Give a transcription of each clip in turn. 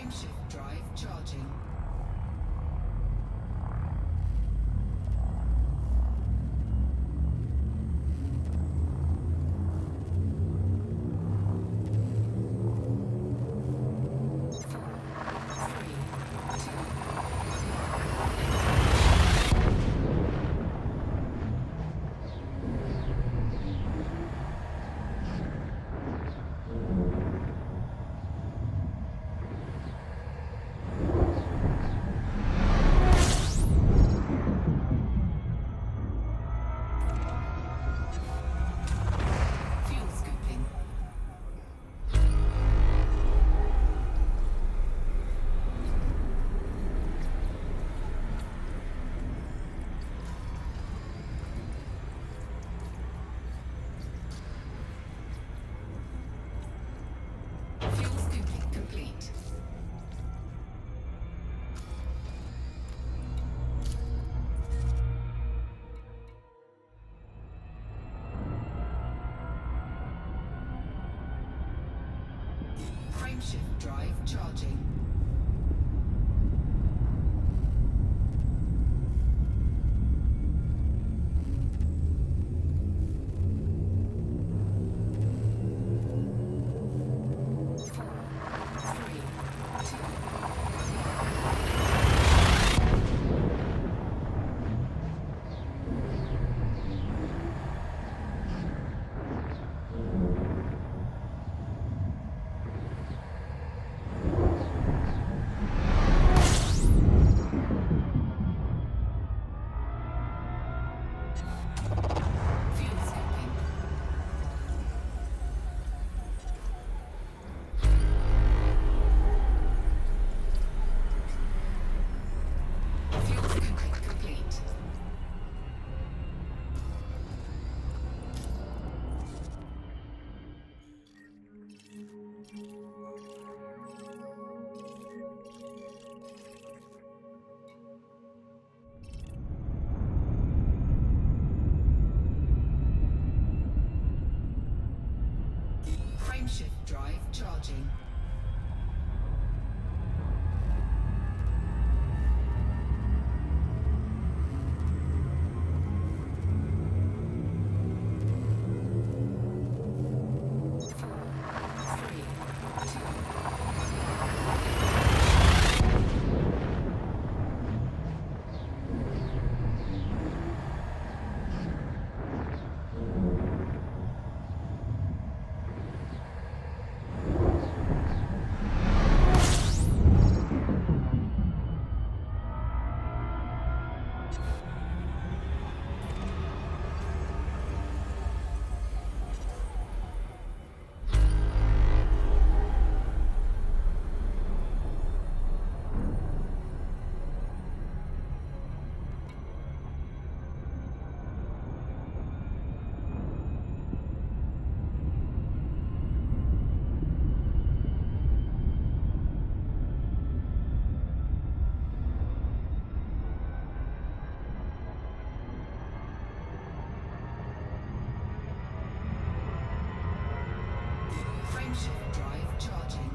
Frameshift drive charging. Frameshift drive charging. Frameshift drive charging. Frameshift drive charging.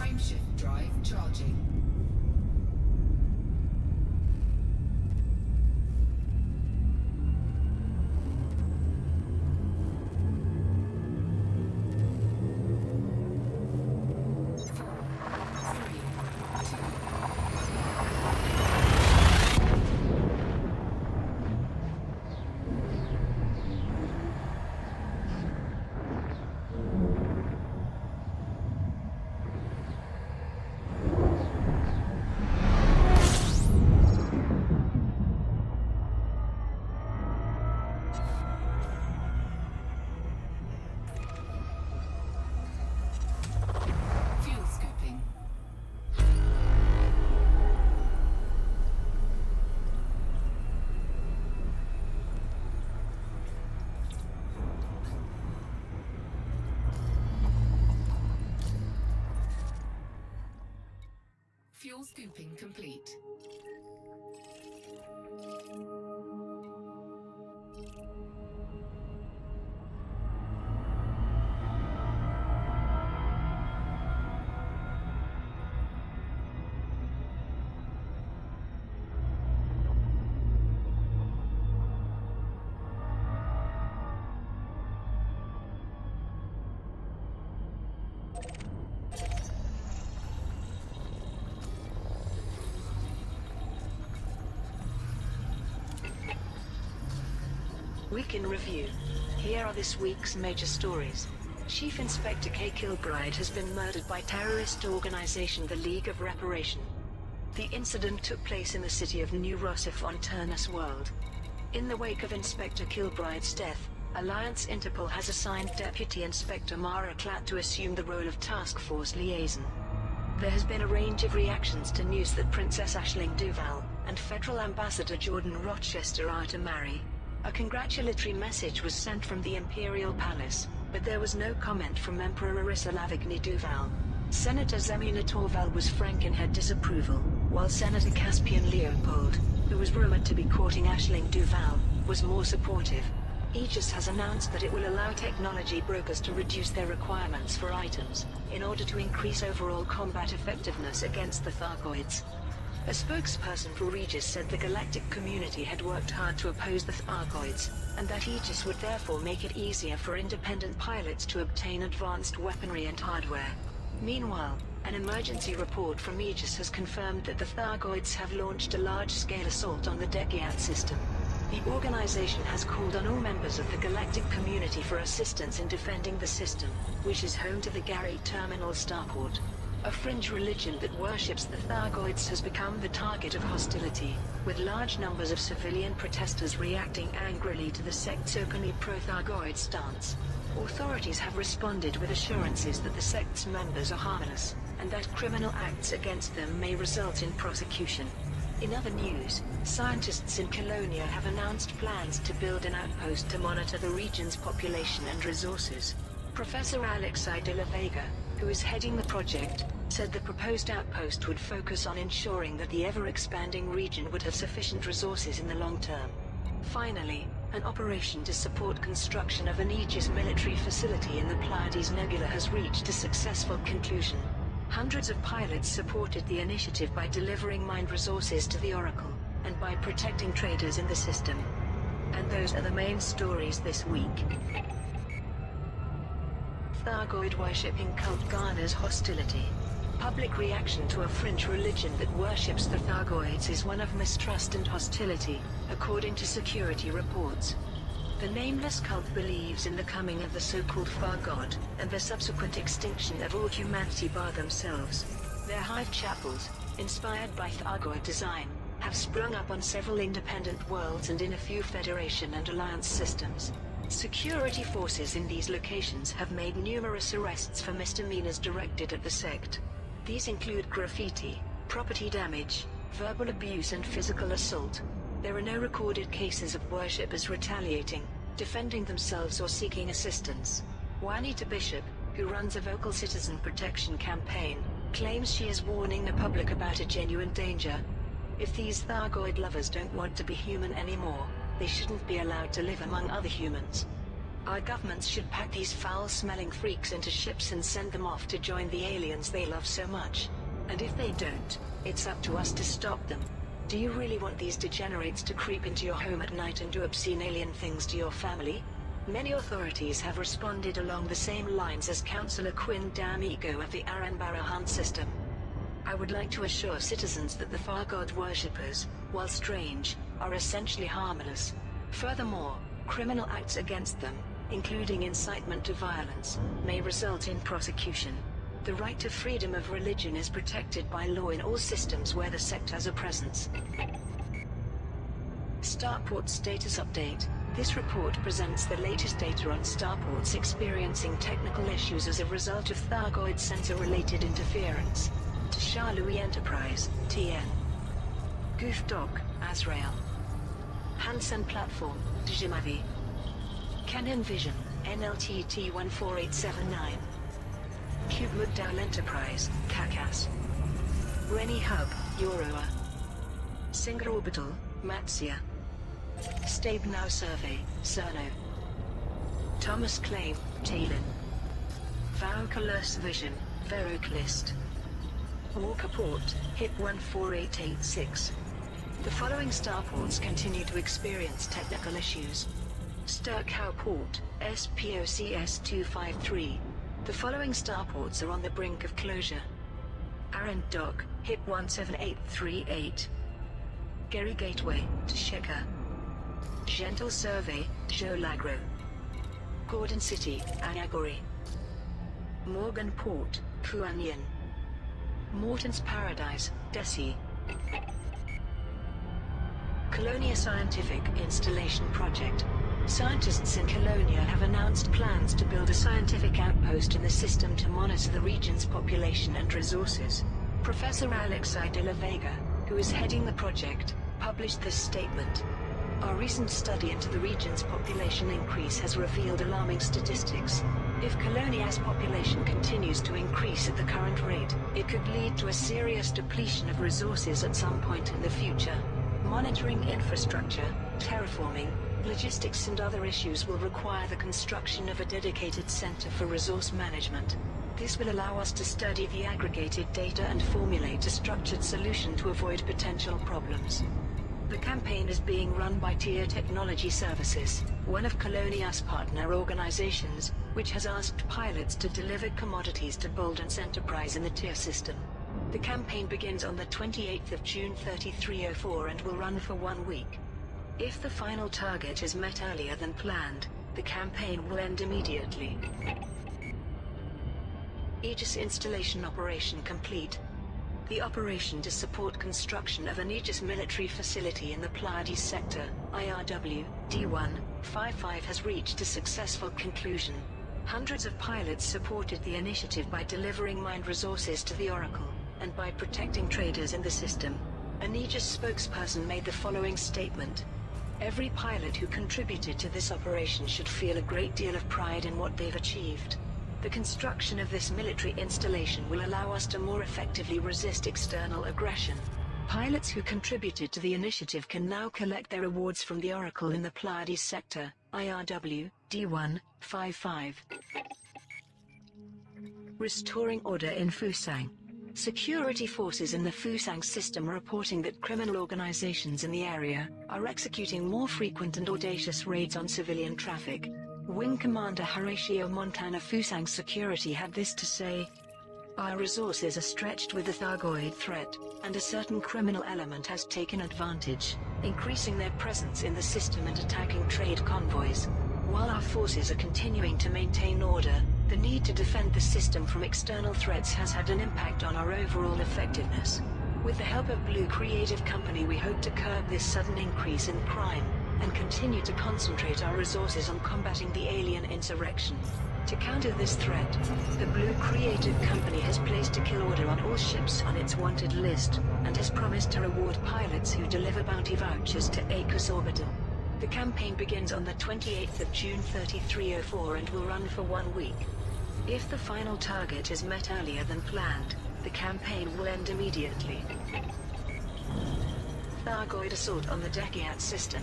Frameshift drive charging. Fuel scooping. Fuel scooping complete. Week in Review. Here are this week's major stories. Chief Inspector Kay Kilbride has been murdered by terrorist organization the League of Reparation. The incident took place in the city of New Rossif on Turnus World. In the wake of Inspector Kilbride's death, Alliance Interpol has assigned Deputy Inspector Mara Klatt to assume the role of Task Force Liaison. There has been a range of reactions to news that Princess Aisling Duval and Federal Ambassador Jordan Rochester are to marry. A congratulatory message was sent from the Imperial Palace, but there was no comment from Emperor Arissa Lavigny Duval. Senator Zemina Torval was frank in her disapproval, while Senator Caspian Leopold, who was rumored to be courting Aisling Duval, was more supportive. Aegis has announced that it will allow technology brokers to reduce their requirements for items, in order to increase overall combat effectiveness against the Thargoids. A spokesperson for Aegis said the galactic community had worked hard to oppose the Thargoids, and that Aegis would therefore make it easier for independent pilots to obtain advanced weaponry and hardware. Meanwhile, an emergency report from Aegis has confirmed that the Thargoids have launched a large-scale assault on the Dekiat system. The organization has called on all members of the galactic community for assistance in defending the system, which is home to the Garate Terminal starport. A fringe religion that worships the Thargoids has become the target of hostility, with large numbers of civilian protesters reacting angrily to the sect's openly pro-Thargoid stance. Authorities have responded with assurances that the sect's members are harmless, and that criminal acts against them may result in prosecution. In other news, scientists in Colonia have announced plans to build an outpost to monitor the region's population and resources. Professor Alexei de la Vega, who is heading the project, said the proposed outpost would focus on ensuring that the ever-expanding region would have sufficient resources in the long term. Finally, an operation to support construction of an Aegis military facility in the Pleiades Nebula has reached a successful conclusion. Hundreds of pilots supported the initiative by delivering mined resources to the Oracle, and by protecting traders in the system. And those are the main stories this week. Thargoid worshipping cult garners hostility. Public reaction to a fringe religion that worships the Thargoids is one of mistrust and hostility, according to security reports. The nameless cult believes in the coming of the so-called Far God, and the subsequent extinction of all humanity bar themselves. Their hive chapels, inspired by Thargoid design, have sprung up on several independent worlds and in a few Federation and Alliance systems. Security forces in these locations have made numerous arrests for misdemeanors directed at the sect. These include graffiti, property damage, verbal abuse and physical assault. There are no recorded cases of worshippers retaliating, defending themselves or seeking assistance. Juanita Bishop, who runs a vocal citizen protection campaign, claims she is warning the public about a genuine danger. If these Thargoid lovers don't want to be human anymore, they shouldn't be allowed to live among other humans. Our governments should pack these foul-smelling freaks into ships and send them off to join the aliens they love so much. And if they don't, it's up to us to stop them. Do you really want these degenerates to creep into your home at night and do obscene alien things to your family? Many authorities have responded along the same lines as Councillor Quinn D'Amico of the Aranbarahan system. I would like to assure citizens that the Far God worshippers, while strange, are essentially harmless. Furthermore, criminal acts against them, including incitement to violence, may result in prosecution. The right to freedom of religion is protected by law in all systems where the sect has a presence. Starport Status Update. This report presents the latest data on starports experiencing technical issues as a result of Thargoid sensor-related interference. To Shah-Louis Enterprise, TN. Goof Dock, Azrael. Hansen Platform, Djimavi. Canon Vision, NLTT 14879. Cube Mugdal Enterprise, Kakas. Rennie Hub, Euroa. Singer Orbital, Matsya. Stabe Now Survey, Cerno. Thomas Claim, Talon. Vauculus Vision, Veroclist. Walker Port, HIP 14886. The following starports continue to experience technical issues. Sturcow Port, SPOCS 253. The following starports are on the brink of closure. Arend Dock, HIP 17838. Gary Gateway, Tasheka. Gentle Survey, Jolagro. Gordon City, Ayagori. Morgan Port, Kuanyin. Morton's Paradise, Desi. Colonia Scientific Installation Project. Scientists in Colonia have announced plans to build a scientific outpost in the system to monitor the region's population and resources. Professor Alexei de la Vega, who is heading the project, published this statement. Our recent study into the region's population increase has revealed alarming statistics. If Colonia's population continues to increase at the current rate, it could lead to a serious depletion of resources at some point in the future. Monitoring infrastructure, terraforming, logistics and other issues will require the construction of a dedicated center for resource management. This will allow us to study the aggregated data and formulate a structured solution to avoid potential problems. The campaign is being run by Tier Technology Services, one of Colonia's partner organizations, which has asked pilots to deliver commodities to Bolden's Enterprise in the Tier system. The campaign begins on the 28th of June 3304 and will run for 1 week. If the final target is met earlier than planned, the campaign will end immediately. Aegis installation operation complete. The operation to support construction of an Aegis military facility in the Pleiades sector, IRW, D155 has reached a successful conclusion. Hundreds of pilots supported the initiative by delivering mined resources to the Oracle, and by protecting traders in the system. An Aegis spokesperson made the following statement. Every pilot who contributed to this operation should feel a great deal of pride in what they've achieved. The construction of this military installation will allow us to more effectively resist external aggression. Pilots who contributed to the initiative can now collect their rewards from the Oracle in the Pleiades sector, IRW, D155. Restoring order in Fusang. Security forces in the Fusang system are reporting that criminal organizations in the area are executing more frequent and audacious raids on civilian traffic. Wing Commander Horatio Montana Fusang Security had this to say. Our resources are stretched with the Thargoid threat, and a certain criminal element has taken advantage, increasing their presence in the system and attacking trade convoys. While our forces are continuing to maintain order, the need to defend the system from external threats has had an impact on our overall effectiveness. With the help of Blue Creative Company, we hope to curb this sudden increase in crime, and continue to concentrate our resources on combating the alien insurrection. To counter this threat, the Blue Creative Company has placed a kill order on all ships on its wanted list, and has promised to reward pilots who deliver bounty vouchers to ACUS Orbital. The campaign begins on the 28th of June 3304 and will run for 1 week. If the final target is met earlier than planned, the campaign will end immediately. Thargoid assault on the Dekiat system.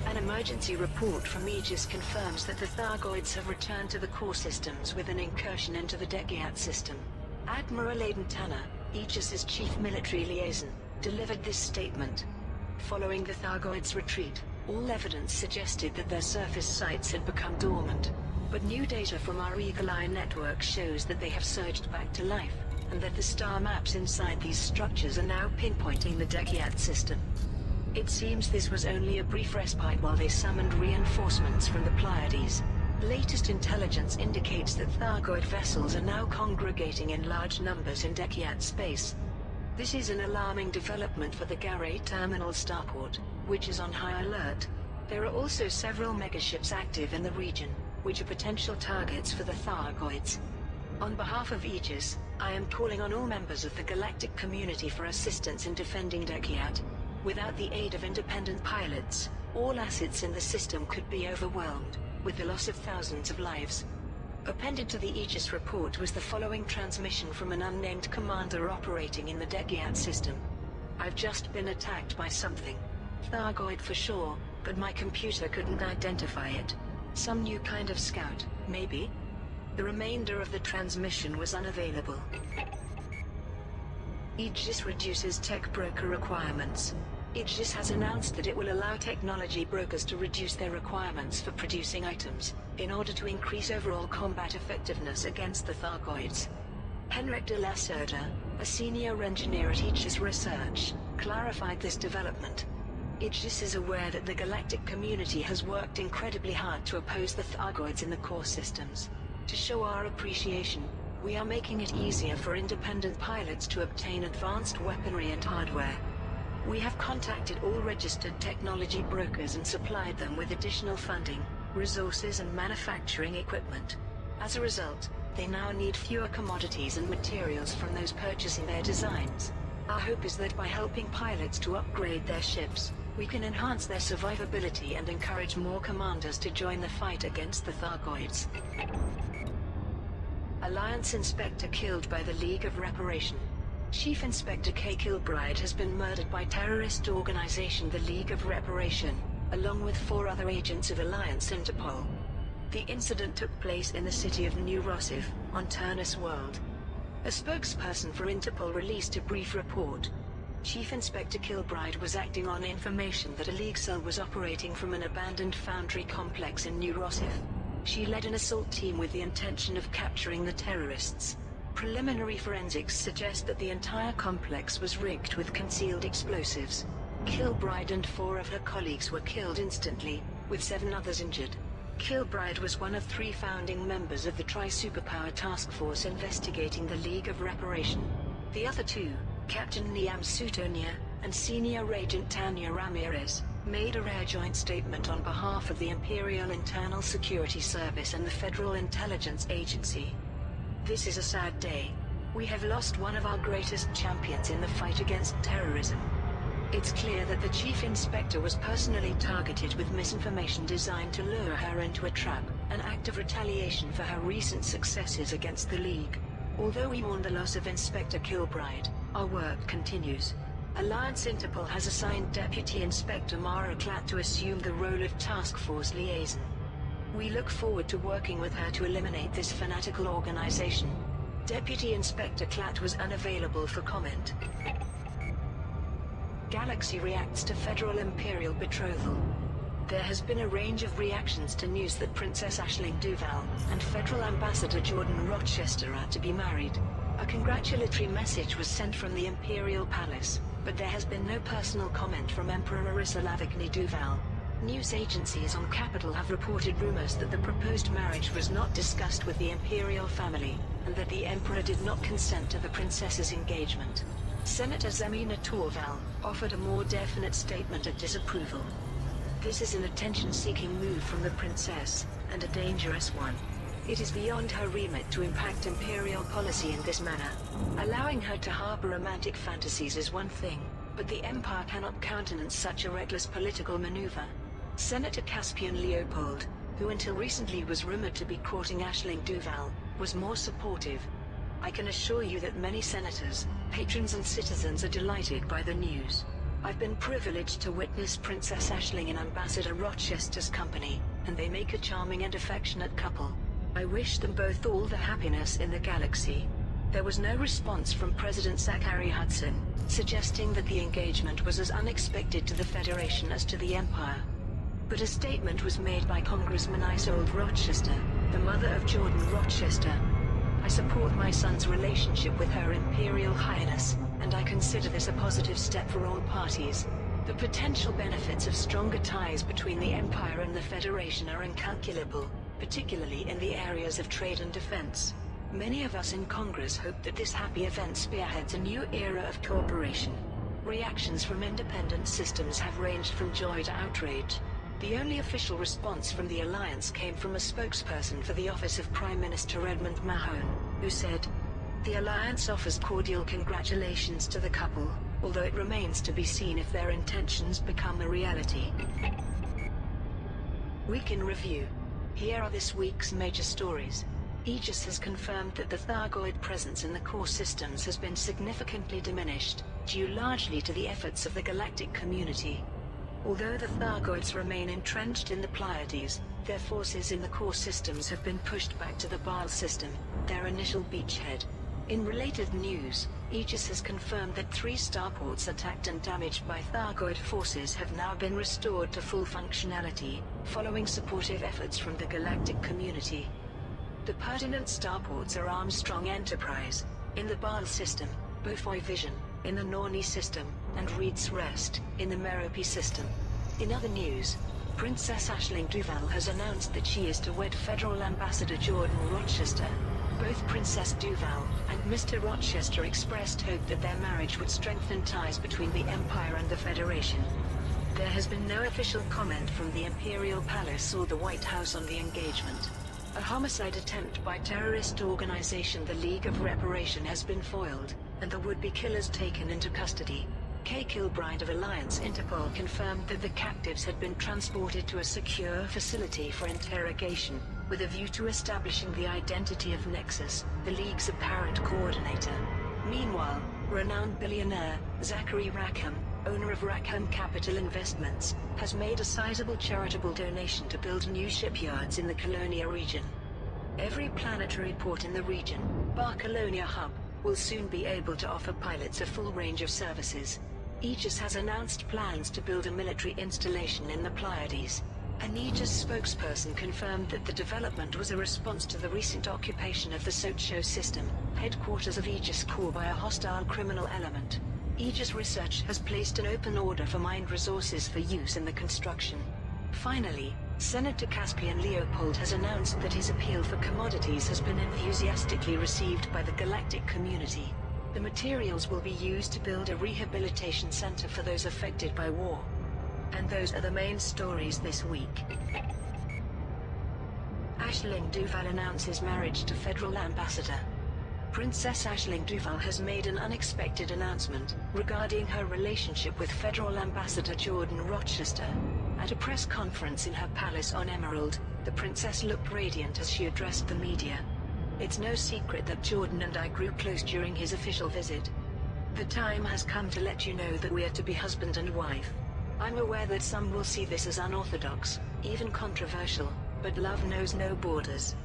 An emergency report from Aegis confirms that the Thargoids have returned to the core systems with an incursion into the Dekiat system. Admiral Aiden Tanner, Aegis's chief military liaison, delivered this statement. Following the Thargoids' retreat, all evidence suggested that their surface sites had become dormant. But new data from our Eagle Eye network shows that they have surged back to life, and that the star maps inside these structures are now pinpointing the Dekiat system. It seems this was only a brief respite while they summoned reinforcements from the Pleiades. Latest intelligence indicates that Thargoid vessels are now congregating in large numbers in Dekiat space. This is an alarming development for the Garay Terminal starport, which is on high alert. There are also several megaships active in the region, which are potential targets for the Thargoids. On behalf of Aegis, I am calling on all members of the galactic community for assistance in defending Dekiat. Without the aid of independent pilots, all assets in the system could be overwhelmed, with the loss of thousands of lives. Appended to the Aegis report was the following transmission from an unnamed commander operating in the Dekiat system. I've just been attacked by something. Thargoid for sure, but my computer couldn't identify it. Some new kind of scout, maybe? The remainder of the transmission was unavailable. Aegis reduces tech broker requirements. Aegis has announced that it will allow technology brokers to reduce their requirements for producing items, in order to increase overall combat effectiveness against the Thargoids. Henrik de la Cerda, a senior engineer at Aegis Research, clarified this development. Aegis is aware that the galactic community has worked incredibly hard to oppose the Thargoids in the core systems. To show our appreciation, we are making it easier for independent pilots to obtain advanced weaponry and hardware. We have contacted all registered technology brokers and supplied them with additional funding, resources and manufacturing equipment. As a result, they now need fewer commodities and materials from those purchasing their designs. Our hope is that by helping pilots to upgrade their ships, we can enhance their survivability and encourage more commanders to join the fight against the Thargoids. Alliance Inspector killed by the League of Reparation. Chief Inspector Kay Kilbride has been murdered by terrorist organization the League of Reparation, along with 4 other agents of Alliance Interpol. The incident took place in the city of New Rossif, on Turnus World. A spokesperson for Interpol released a brief report. Chief Inspector Kilbride was acting on information that a League cell was operating from an abandoned foundry complex in New Rossif. She led an assault team with the intention of capturing the terrorists. Preliminary forensics suggest that the entire complex was rigged with concealed explosives. Kilbride and 4 of her colleagues were killed instantly, with 7 others injured. Kilbride was one of 3 founding members of the Tri-Superpower Task Force investigating the League of Reparation. The other 2, Captain Niam Sutonia and Senior Agent Tanya Ramirez, made a rare joint statement on behalf of the Imperial Internal Security Service and the Federal Intelligence Agency. This is a sad day. We have lost one of our greatest champions in the fight against terrorism. It's clear that the Chief Inspector was personally targeted with misinformation designed to lure her into a trap, an act of retaliation for her recent successes against the League. Although we mourn the loss of Inspector Kilbride, our work continues. Alliance Interpol has assigned Deputy Inspector Mara Klatt to assume the role of Task Force Liaison. We look forward to working with her to eliminate this fanatical organization. Deputy Inspector Klatt was unavailable for comment. Galaxy reacts to Federal Imperial betrothal. There has been a range of reactions to news that Princess Aisling Duval and Federal Ambassador Jordan Rochester are to be married. A congratulatory message was sent from the Imperial Palace, but there has been no personal comment from Emperor Arissa Lavigny Duval. News agencies on Capitol have reported rumors that the proposed marriage was not discussed with the Imperial family, and that the Emperor did not consent to the princess's engagement. Senator Zemina Torval offered a more definite statement of disapproval. This is an attention-seeking move from the princess, and a dangerous one. It is beyond her remit to impact Imperial policy in this manner. Allowing her to harbor romantic fantasies is one thing, but the Empire cannot countenance such a reckless political maneuver. Senator Caspian Leopold, who until recently was rumored to be courting Aisling Duval, was more supportive. I can assure you that many senators, patrons and citizens are delighted by the news. I've been privileged to witness Princess Aisling and Ambassador Rochester's company, and they make a charming and affectionate couple. I wish them both all the happiness in the galaxy. There was no response from President Zachary Hudson, suggesting that the engagement was as unexpected to the Federation as to the Empire. But a statement was made by Congressman Isolde Rochester, the mother of Jordan Rochester. I support my son's relationship with Her Imperial Highness, and I consider this a positive step for all parties. The potential benefits of stronger ties between the Empire and the Federation are incalculable, particularly in the areas of trade and defense. Many of us in Congress hope that this happy event spearheads a new era of cooperation. Reactions from independent systems have ranged from joy to outrage. The only official response from the Alliance came from a spokesperson for the Office of Prime Minister Edmund Mahone, who said, "The Alliance offers cordial congratulations to the couple, although it remains to be seen if their intentions become a reality." Week in Review. Here are this week's major stories. Aegis has confirmed that the Thargoid presence in the core systems has been significantly diminished, due largely to the efforts of the galactic community. Although the Thargoids remain entrenched in the Pleiades, their forces in the core systems have been pushed back to the Baal system, their initial beachhead. In related news, Aegis has confirmed that 3 starports attacked and damaged by Thargoid forces have now been restored to full functionality, following supportive efforts from the galactic community. The pertinent starports are Armstrong Enterprise, in the Baal system, Beaufoy Vision, in the Norni system, and Reed's Rest, in the Merope system. In other news, Princess Aisling Duval has announced that she is to wed Federal Ambassador Jordan Rochester. Both Princess Duval and Mr. Rochester expressed hope that their marriage would strengthen ties between the Empire and the Federation. There has been no official comment from the Imperial Palace or the White House on the engagement. A homicide attempt by terrorist organization the League of Reparation has been foiled, and the would-be killers taken into custody. Kay Kilbride of Alliance Interpol confirmed that the captives had been transported to a secure facility for interrogation, with a view to establishing the identity of Nexus, the League's apparent coordinator. Meanwhile, renowned billionaire, Zachary Rackham, owner of Rackham Capital Investments, has made a sizable charitable donation to build new shipyards in the Colonia region. Every planetary port in the region, bar Colonia Hub, will soon be able to offer pilots a full range of services. Aegis has announced plans to build a military installation in the Pleiades. An Aegis spokesperson confirmed that the development was a response to the recent occupation of the Socho system, headquarters of Aegis Corps, by a hostile criminal element. Aegis Research has placed an open order for mined resources for use in the construction. Finally, Senator Caspian Leopold has announced that his appeal for commodities has been enthusiastically received by the galactic community. The materials will be used to build a rehabilitation center for those affected by war. And those are the main stories this week. Aisling Duval announces marriage to Federal Ambassador. Princess Aisling Duval has made an unexpected announcement regarding her relationship with Federal Ambassador Jordan Rochester. At a press conference in her palace on Emerald, the princess looked radiant as she addressed the media. It's no secret that Jordan and I grew close during his official visit. The time has come to let you know that we are to be husband and wife. I'm aware that some will see this as unorthodox, even controversial, but love knows no borders.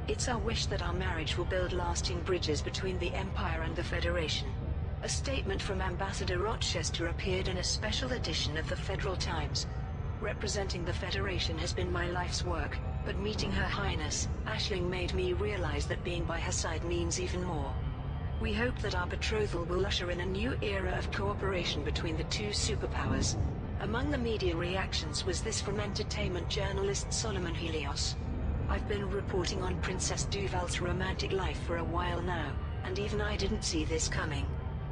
It's our wish that our marriage will build lasting bridges between the Empire and the Federation. A statement from Ambassador Rochester appeared in a special edition of the Federal Times. Representing the Federation has been my life's work, but meeting Her Highness, Aisling, made me realize that being by her side means even more. We hope that our betrothal will usher in a new era of cooperation between the two superpowers. Among the media reactions was this from entertainment journalist Solomon Helios. I've been reporting on Princess Duval's romantic life for a while now, and even I didn't see this coming.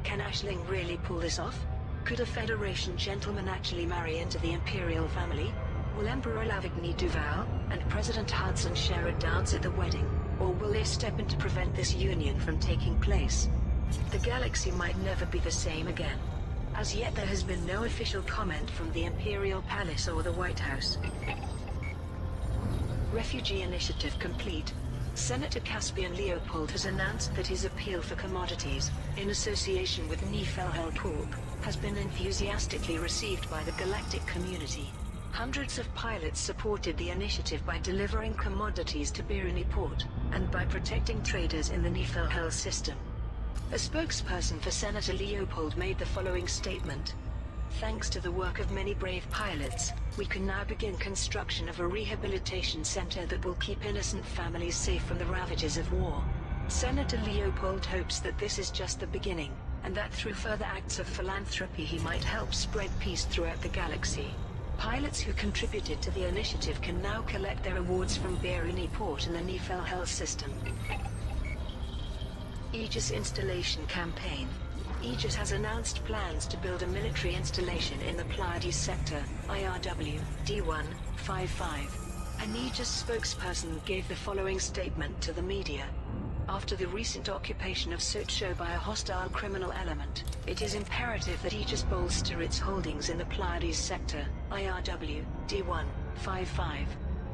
Can Aisling really pull this off? Could a Federation gentleman actually marry into the Imperial family? Will Emperor Lavigny Duval and President Hudson share a dance at the wedding, or will they step in to prevent this union from taking place? The galaxy might never be the same again. As yet there has been no official comment from the Imperial Palace or the White House. Refugee initiative complete. Senator Caspian Leopold has announced that his appeal for commodities, in association with Niflhel Corp, has been enthusiastically received by the galactic community. Hundreds of pilots supported the initiative by delivering commodities to Biruni Port, and by protecting traders in the Niflhel system. A spokesperson for Senator Leopold made the following statement. Thanks to the work of many brave pilots, we can now begin construction of a rehabilitation center that will keep innocent families safe from the ravages of war. Senator Leopold hopes that this is just the beginning, and that through further acts of philanthropy he might help spread peace throughout the galaxy. Pilots who contributed to the initiative can now collect their awards from Biruni Port in the Niflhel system. Aegis Installation Campaign. Aegis has announced plans to build a military installation in the Pleiades sector, IRW, D155. An Aegis spokesperson gave the following statement to the media. After the recent occupation of Sotcho by a hostile criminal element, it is imperative that Aegis bolster its holdings in the Pleiades sector, IRW, D155.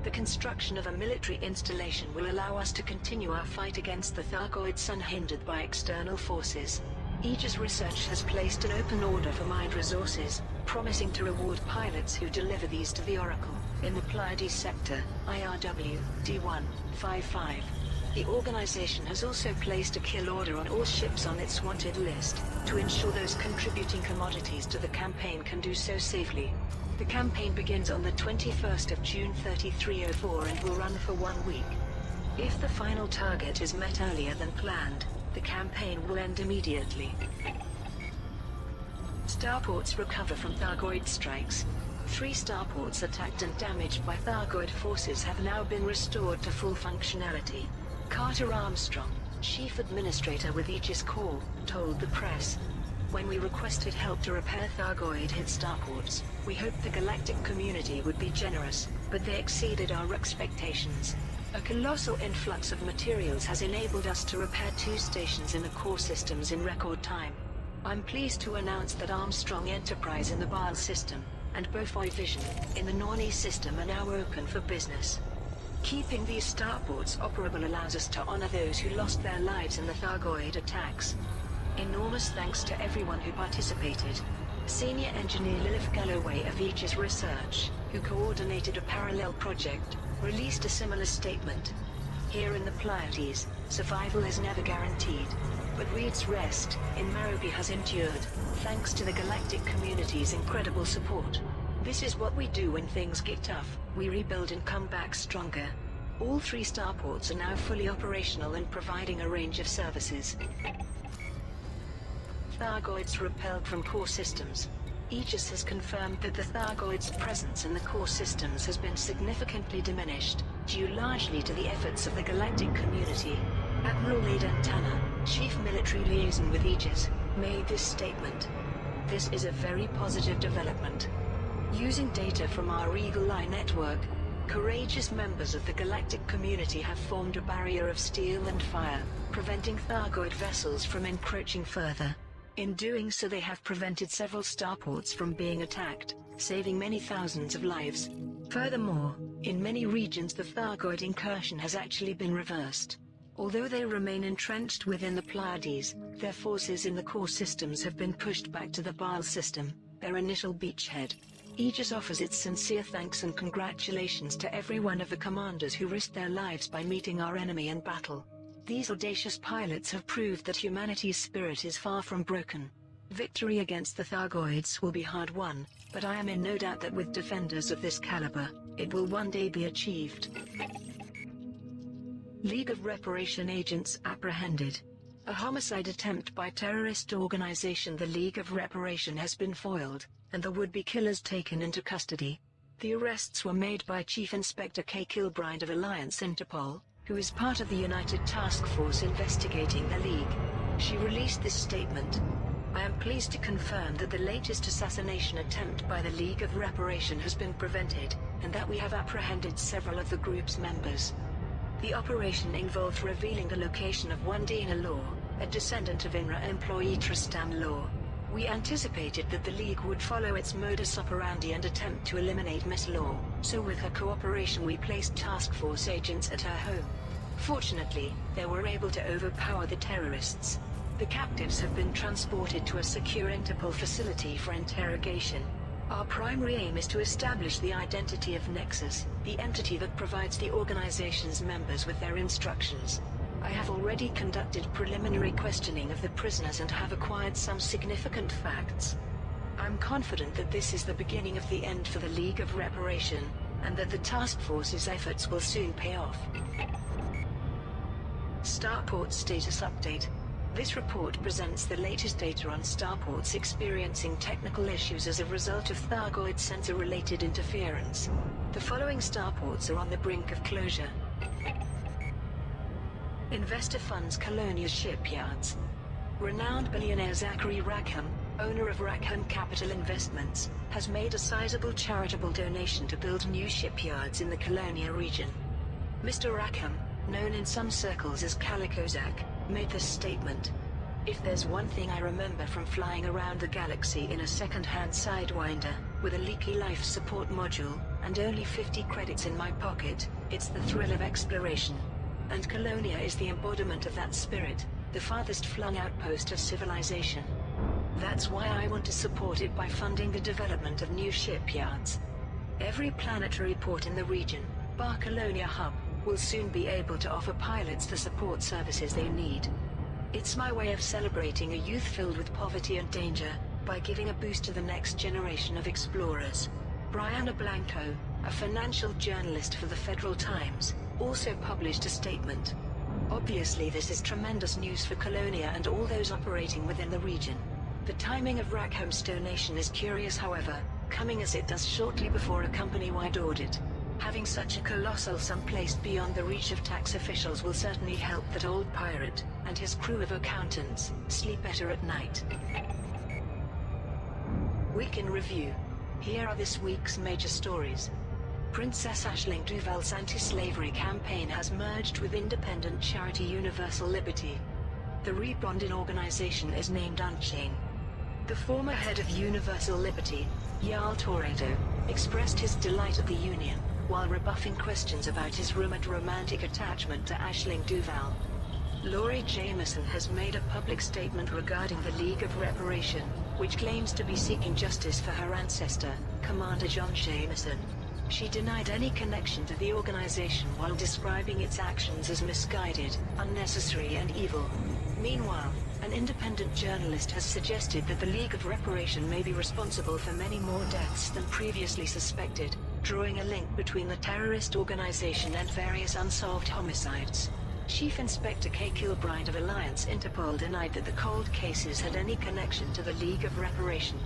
The construction of a military installation will allow us to continue our fight against the Thargoids unhindered by external forces. Aegis Research has placed an open order for mined resources, promising to reward pilots who deliver these to the Oracle, in the Pleiades sector, IRW, D155. The organization has also placed a kill order on all ships on its wanted list, to ensure those contributing commodities to the campaign can do so safely. The campaign begins on the 21st of June 3304 and will run for 1 week. If the final target is met earlier than planned, the campaign will end immediately. Starports recover from Thargoid strikes. 3 starports attacked and damaged by Thargoid forces have now been restored to full functionality. Carter Armstrong, Chief Administrator with Aegis Corps, told the press. When we requested help to repair Thargoid-hit starports, we hoped the galactic community would be generous, but they exceeded our expectations. A colossal influx of materials has enabled us to repair 2 stations in the core systems in record time. I'm pleased to announce that Armstrong Enterprise in the Baal system, and Beaufoy Vision, in the Norni system are now open for business. Keeping these starports operable allows us to honor those who lost their lives in the Thargoid attacks. Enormous thanks to everyone who participated. Senior Engineer Lilith Galloway of Aegis Research, who coordinated a parallel project, released a similar statement. Here in the Pleiades, survival is never guaranteed, but Reed's rest in Marobi has endured, thanks to the galactic community's incredible support. This is what we do when things get tough, we rebuild and come back stronger. All 3 starports are now fully operational and providing a range of services. Thargoids repelled from core systems. Aegis has confirmed that the Thargoids' presence in the core systems has been significantly diminished, due largely to the efforts of the galactic community. Admiral Aidan Tanner, Chief Military Liaison with Aegis, made this statement. This is a very positive development. Using data from our Eagle Eye network, courageous members of the galactic community have formed a barrier of steel and fire, preventing Thargoid vessels from encroaching further. In doing so they have prevented several starports from being attacked, saving many thousands of lives. Furthermore, in many regions the Thargoid incursion has actually been reversed. Although they remain entrenched within the Pleiades, their forces in the core systems have been pushed back to the Baal system, their initial beachhead. Aegis offers its sincere thanks and congratulations to every one of the commanders who risked their lives by meeting our enemy in battle. These audacious pilots have proved that humanity's spirit is far from broken. Victory against the Thargoids will be hard won, but I am in no doubt that with defenders of this caliber, it will one day be achieved. League of Reparation Agents apprehended. A homicide attempt by terrorist organization the League of Reparation has been foiled, and the would-be killers taken into custody. The arrests were made by Chief Inspector Kay Kilbride of Alliance Interpol, who is part of the United Task Force investigating the League. She released this statement. I am pleased to confirm that the latest assassination attempt by the League of Reparation has been prevented, and that we have apprehended several of the group's members. The operation involved revealing the location of one Dana Law, a descendant of INRA employee Tristan Law. We anticipated that the League would follow its modus operandi and attempt to eliminate Miss Law, so with her cooperation we placed task force agents at her home. Fortunately, they were able to overpower the terrorists. The captives have been transported to a secure Interpol facility for interrogation. Our primary aim is to establish the identity of Nexus, the entity that provides the organization's members with their instructions. I have already conducted preliminary questioning of the prisoners and have acquired some significant facts. I'm confident that this is the beginning of the end for the League of Reparation, and that the task force's efforts will soon pay off. Starport status update. This report presents the latest data on starports experiencing technical issues as a result of Thargoid sensor-related interference. The following starports are on the brink of closure. Investor funds Colonia shipyards. Renowned billionaire Zachary Rackham, owner of Rackham Capital Investments, has made a sizable charitable donation to build new shipyards in the Colonia region. Mr. Rackham, known in some circles as Calico Zach, made this statement. If there's one thing I remember from flying around the galaxy in a second-hand Sidewinder, with a leaky life support module, and only 50 credits in my pocket, it's the thrill of exploration. And Colonia is the embodiment of that spirit, the farthest flung outpost of civilization. That's why I want to support it by funding the development of new shipyards. Every planetary port in the region, bar Colonia Hub, will soon be able to offer pilots the support services they need. It's my way of celebrating a youth filled with poverty and danger, by giving a boost to the next generation of explorers. Brianna Blanco, a financial journalist for the Federal Times, also published a statement. Obviously this is tremendous news for Colonia and all those operating within the region. The timing of Rackham's donation is curious, however, coming as it does shortly before a company-wide audit. Having such a colossal sum placed beyond the reach of tax officials will certainly help that old pirate, and his crew of accountants, sleep better at night. Week in Review. Here are this week's major stories. Princess Aisling Duval's anti-slavery campaign has merged with independent charity Universal Liberty. The rebranded organization is named Unchain. The former head of Universal Liberty, Jarl Toreto, expressed his delight at the union, while rebuffing questions about his rumored romantic attachment to Aisling Duval. Laurie Jameson has made a public statement regarding the League of Reparation, which claims to be seeking justice for her ancestor, Commander John Jameson. She denied any connection to the organization while describing its actions as misguided, unnecessary and evil. Meanwhile, an independent journalist has suggested that the League of Reparation may be responsible for many more deaths than previously suspected, drawing a link between the terrorist organization and various unsolved homicides. Chief Inspector Kay Kilbride of Alliance Interpol denied that the cold cases had any connection to the League of Reparation.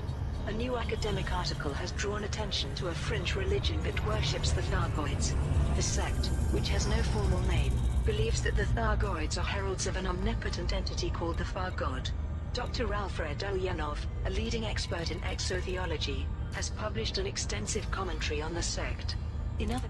A new academic article has drawn attention to a fringe religion that worships the Thargoids. The sect, which has no formal name, believes that the Thargoids are heralds of an omnipotent entity called the Far God. Dr. Alfred Ulyanov, a leading expert in exotheology, has published an extensive commentary on the sect. In other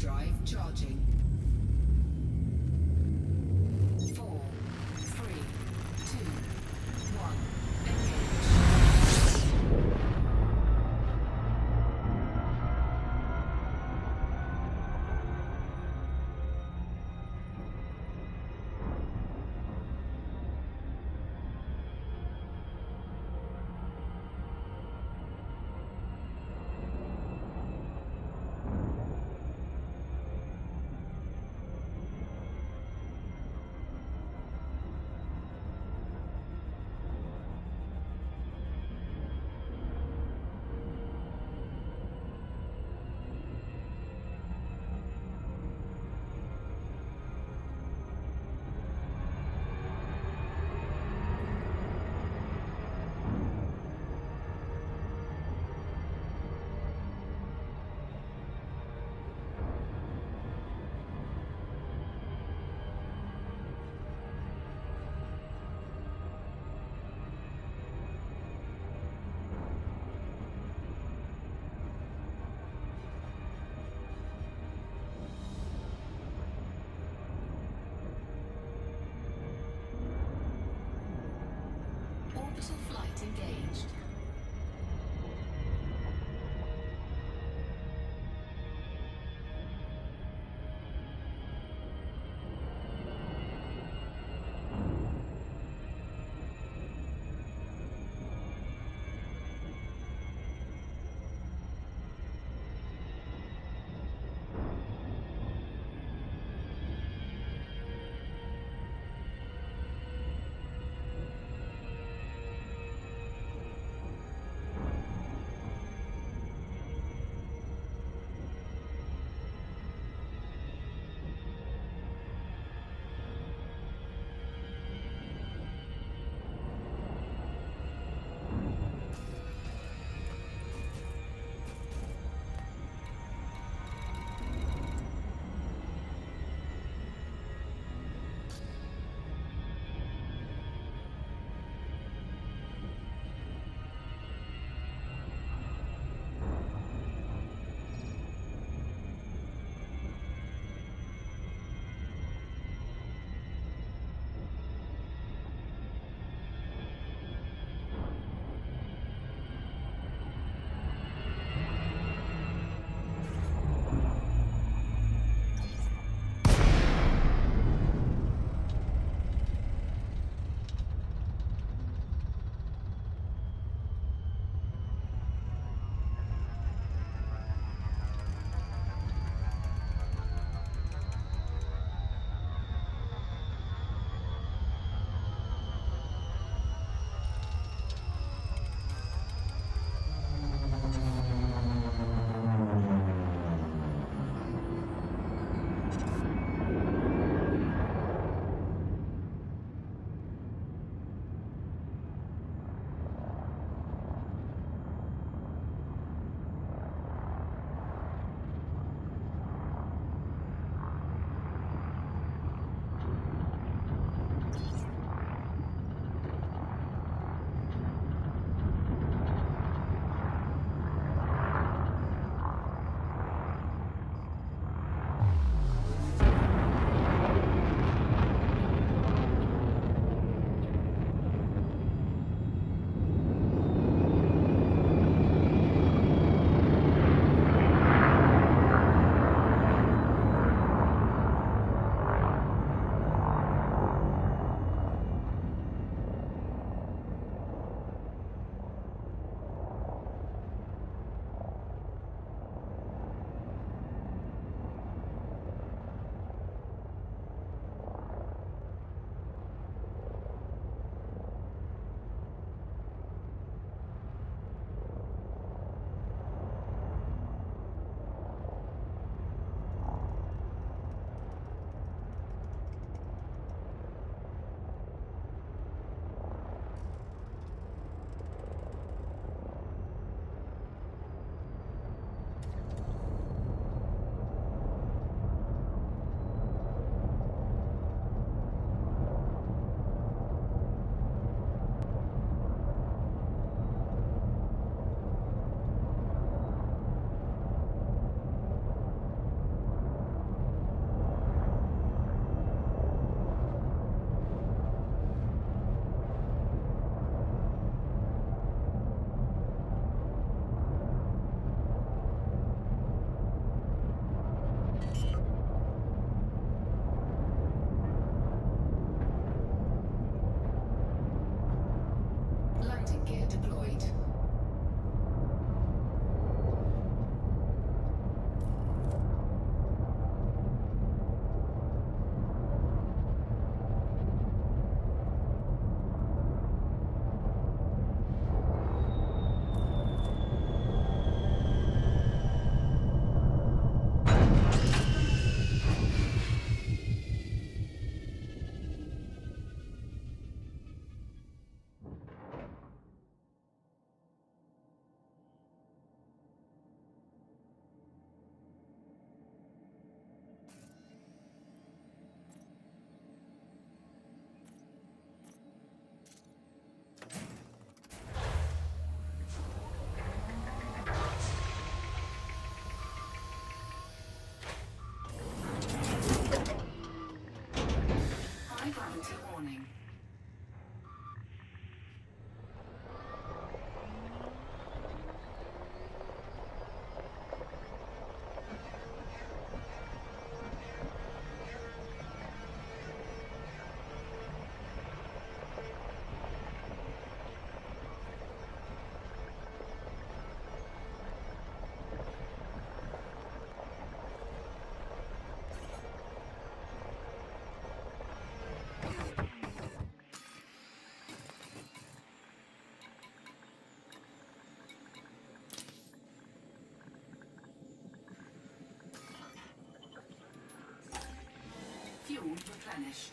Hyperdrive charging. 4, 3, 2, 1. Engage. Orbital flight engaged. Fuel replenished.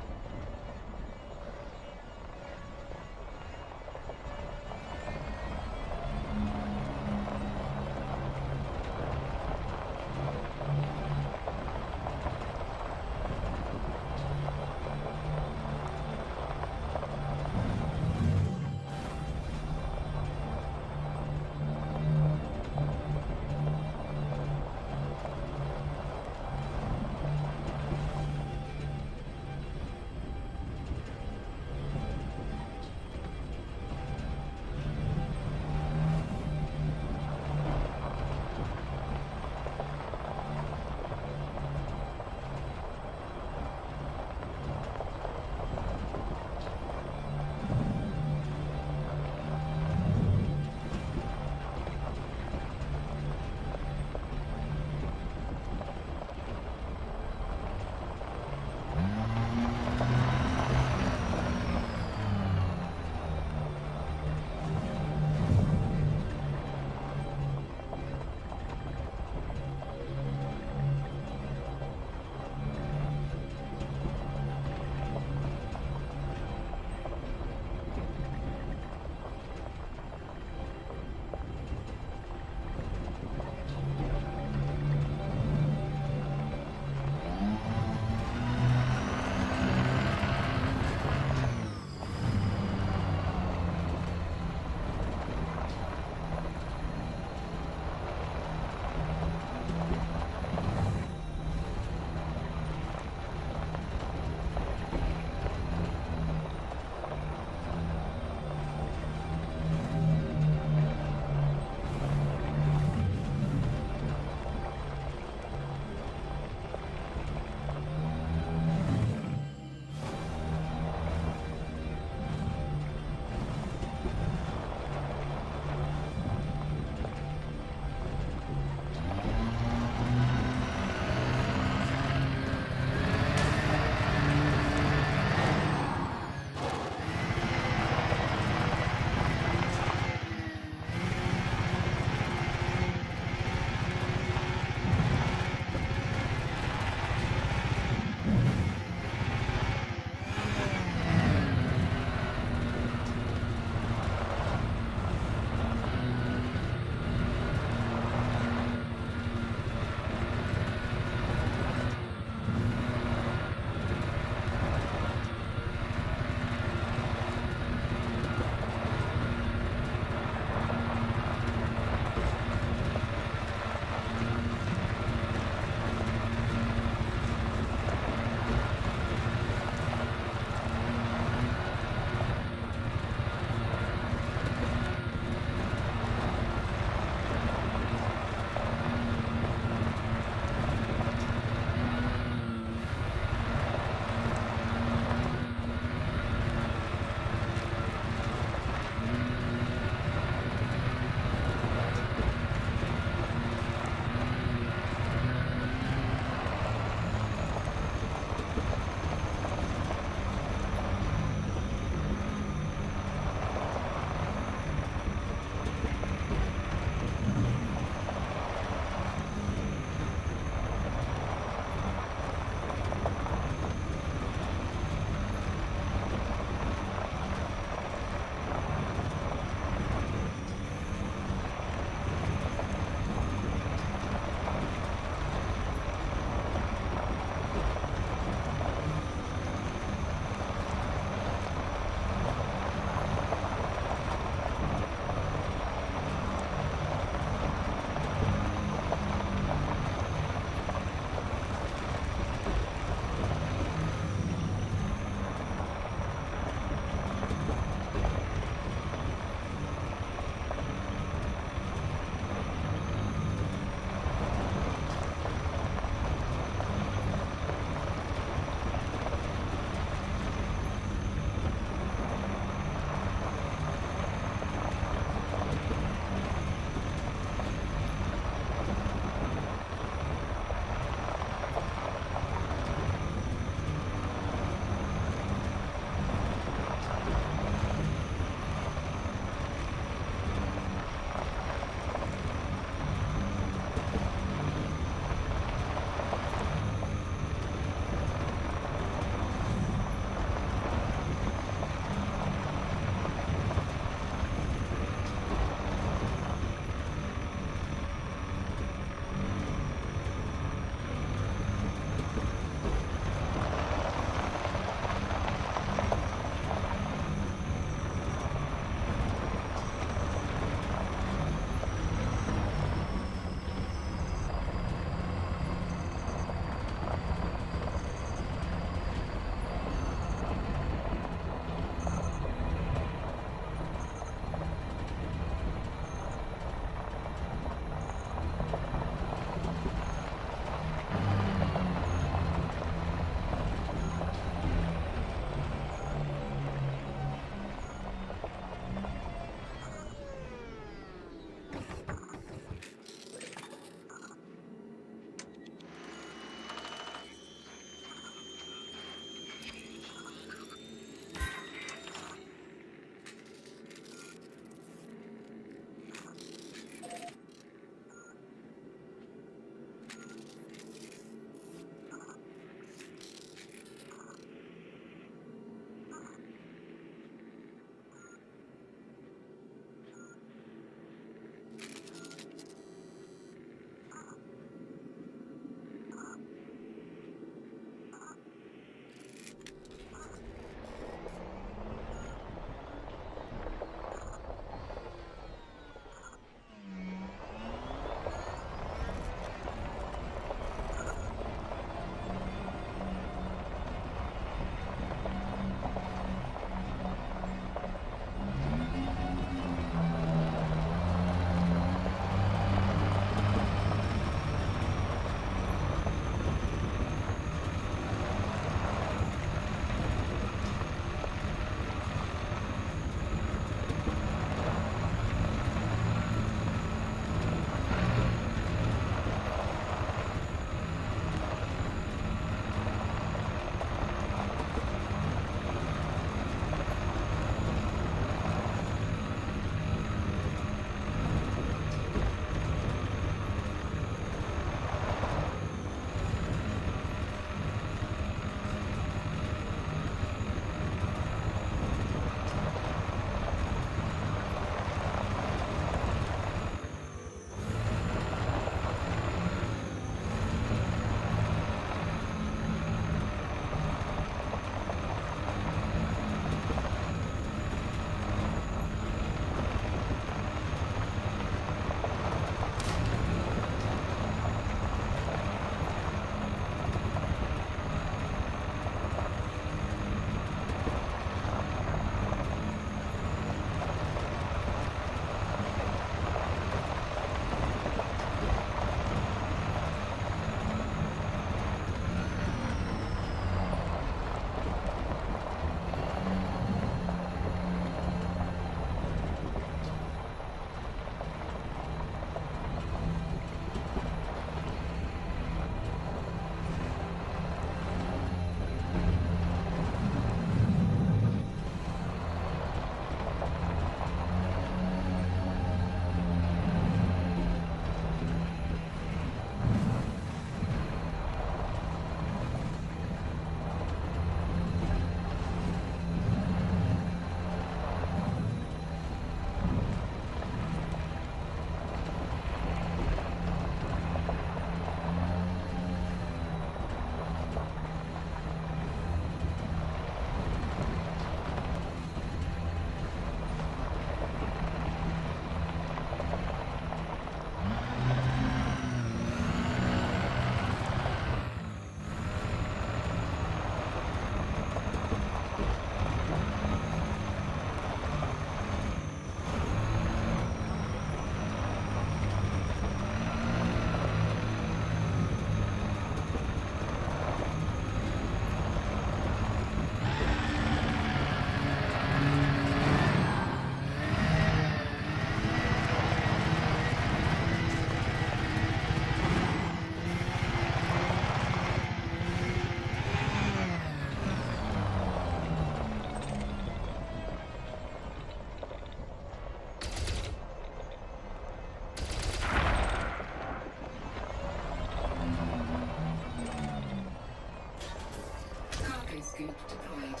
scoop deployed.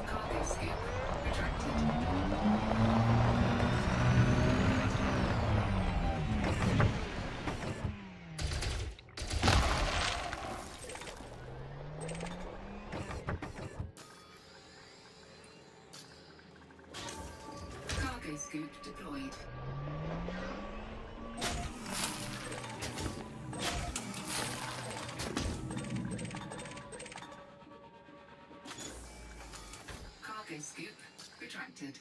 Cargo scoop retracted. Cargo scoop deployed. Cargo scoop retracted.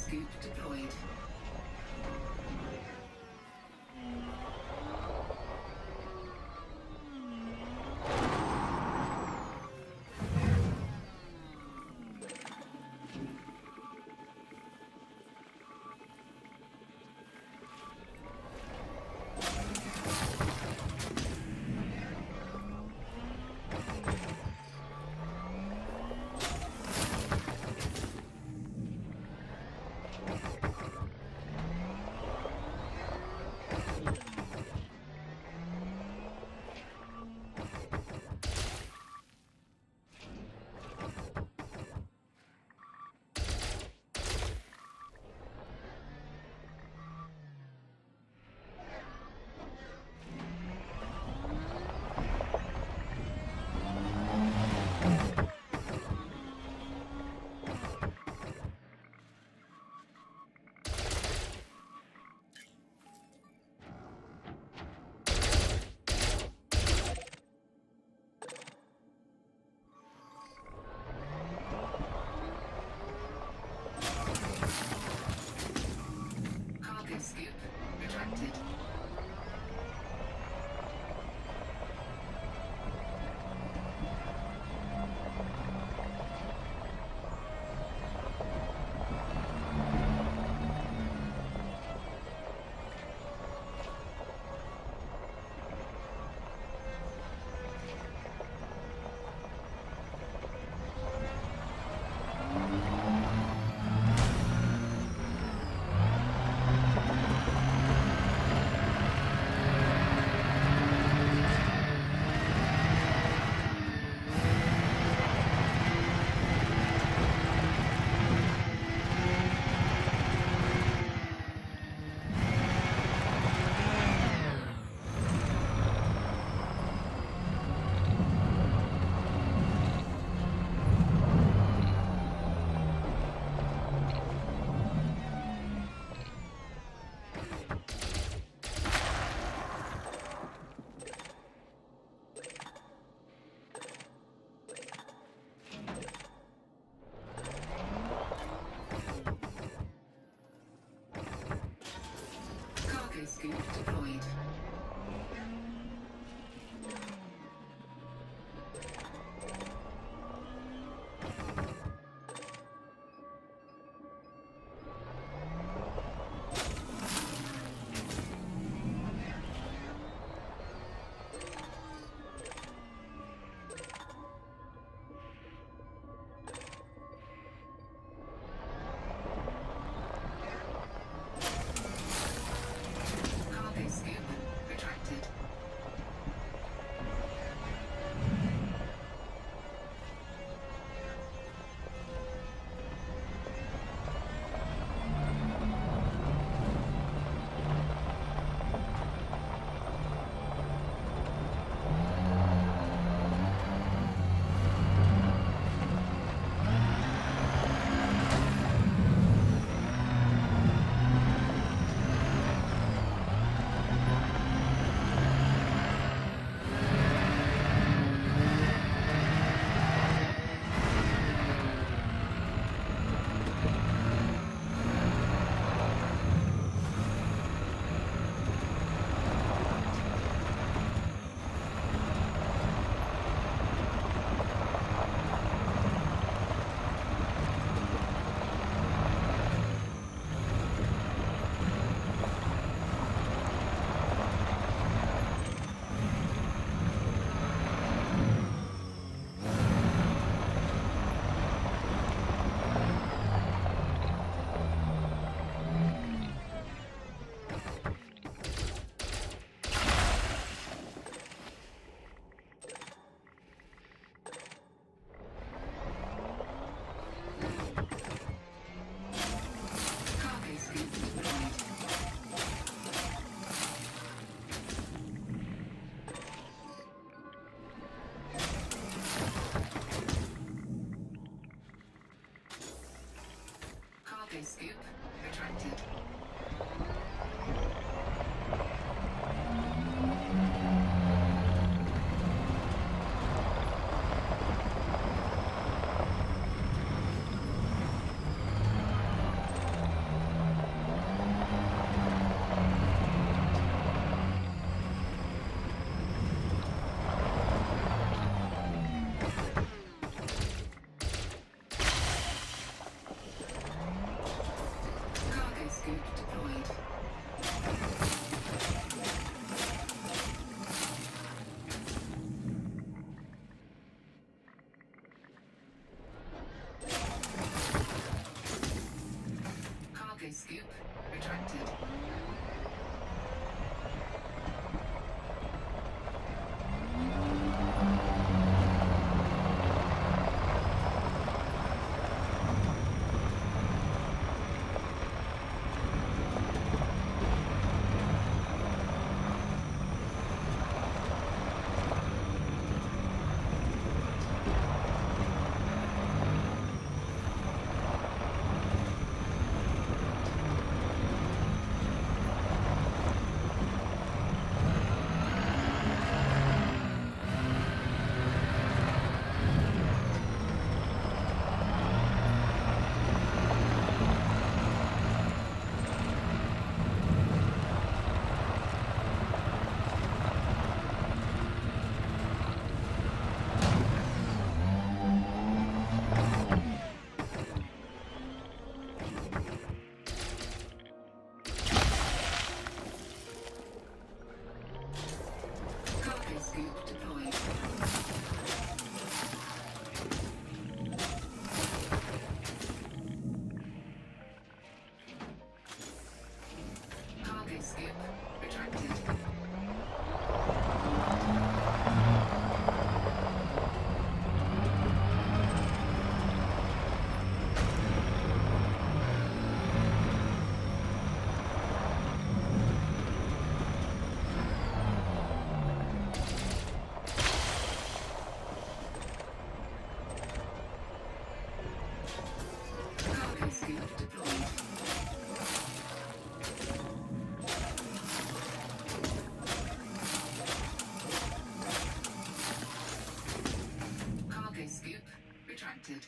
scoop deployed. Cargo scoop retracted. Cargo scoop deployed. Cargo scoop retracted. Cargo scoop deployed. Cargo scoop retracted. retracted. Cargo scoop deployed. Cargo scoop retracted. Cargo scoop deployed. Cargo scoop retracted.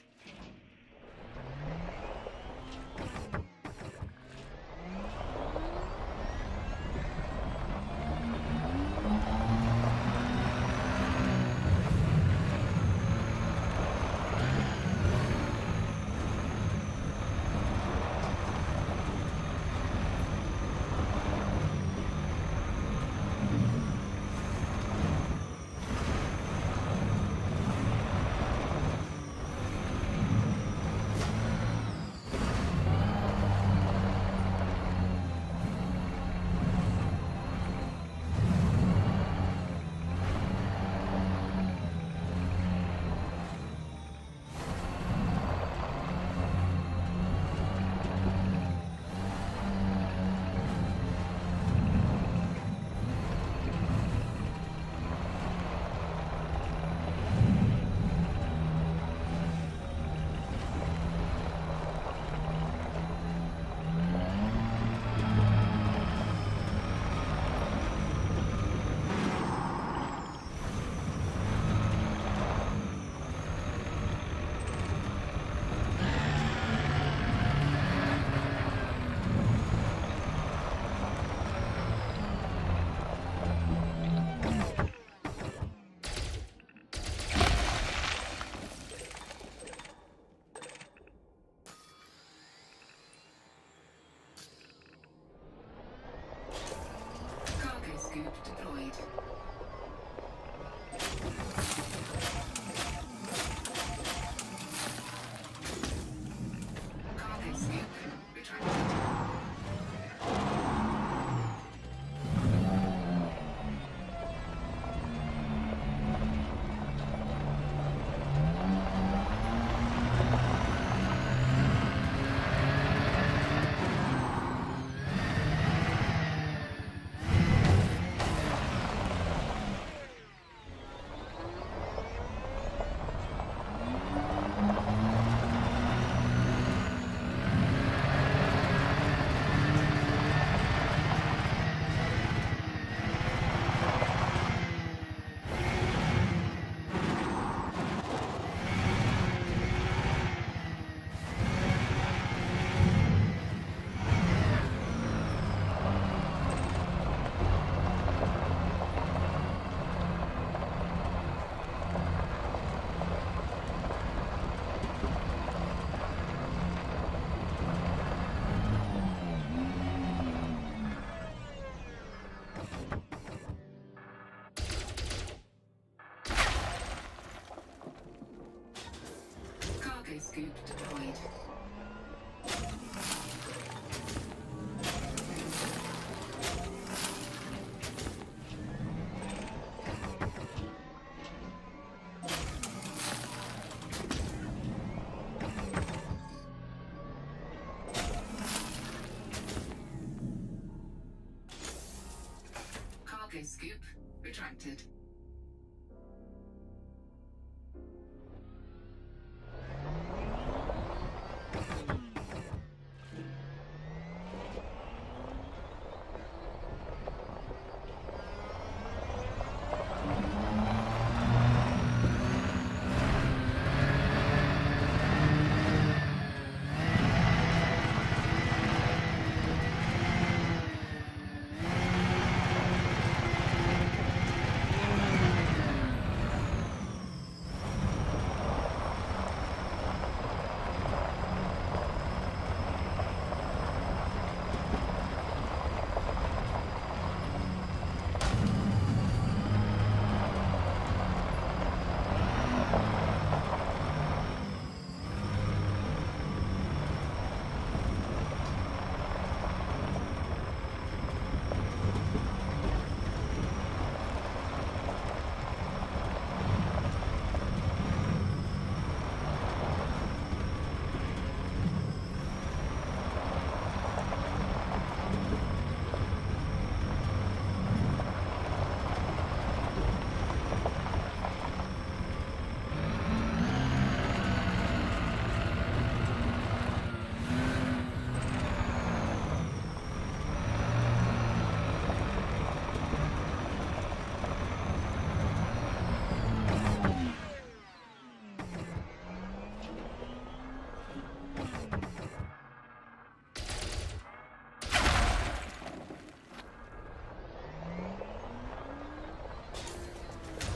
Cargo scoop deployed. Cargo scoop retracted. Scoop deployed. scoop retracted.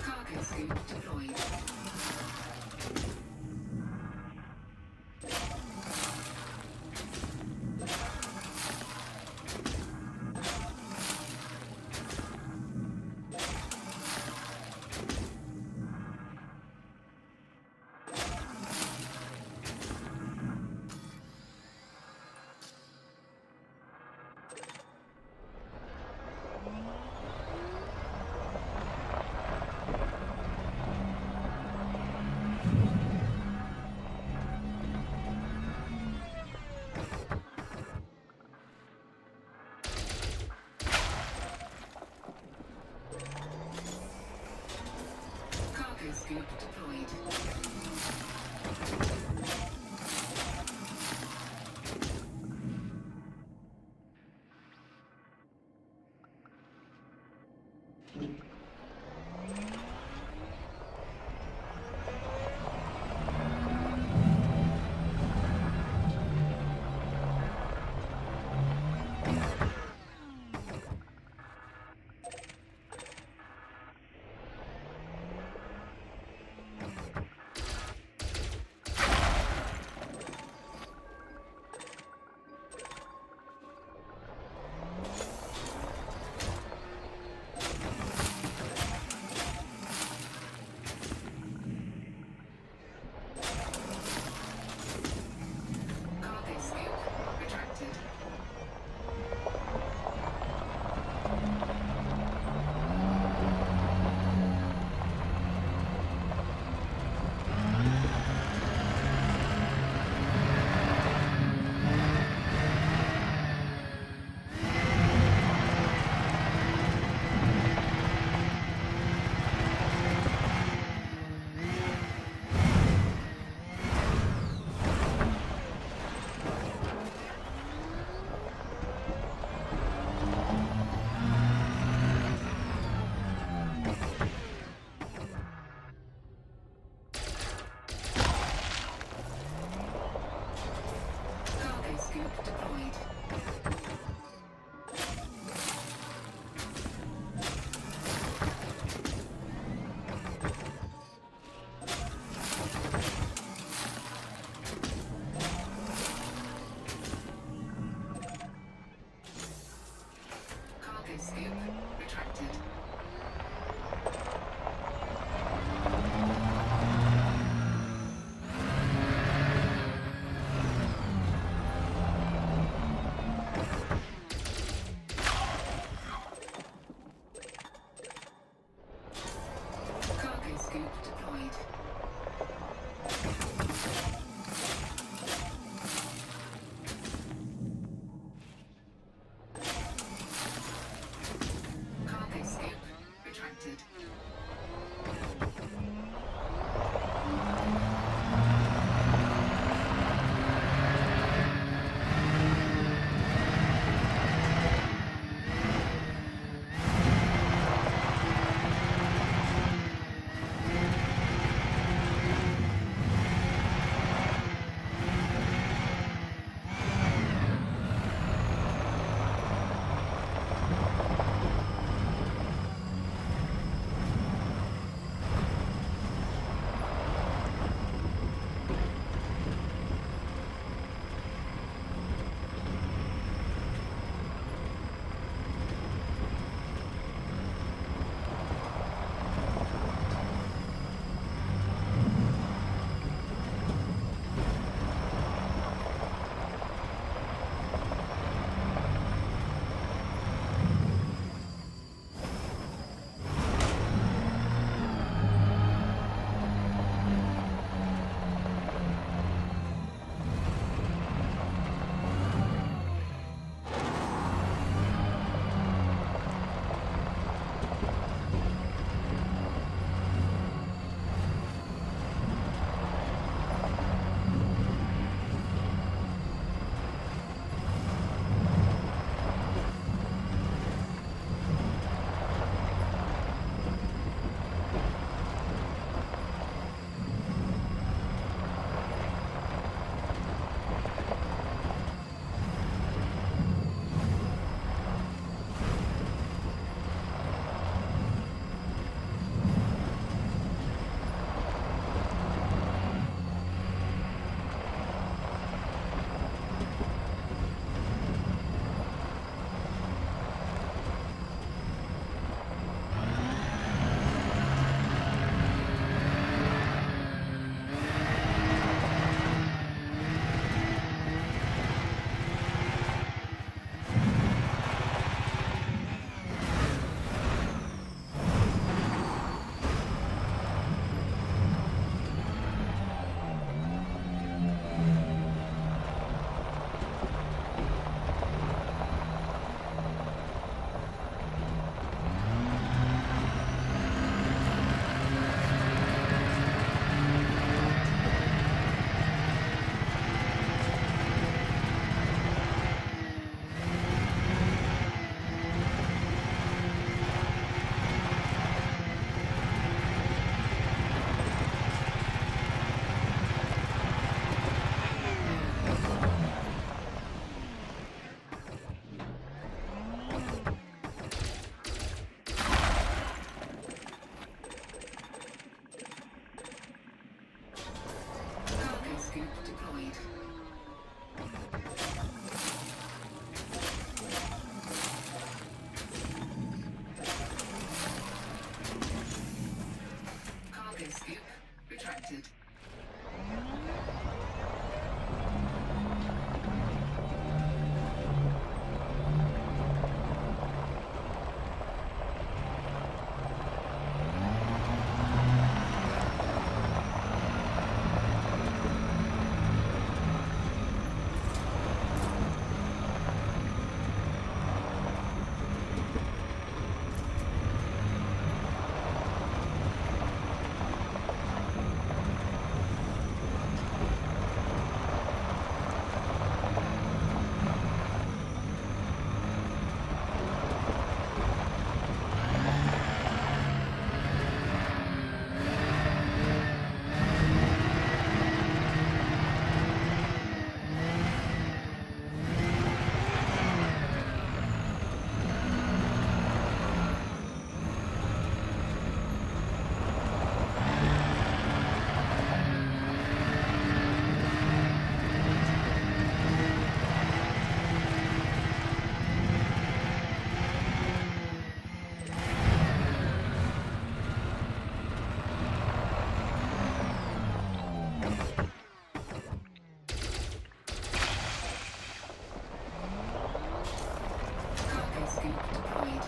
Cargo scoop deployed. Cargo scoop deployed. Cargo scoop retracted. Cargo scoop deployed. Cargo scoop retracted. scoop deployed. Cargo scoop retracted. Cargo scoop deployed.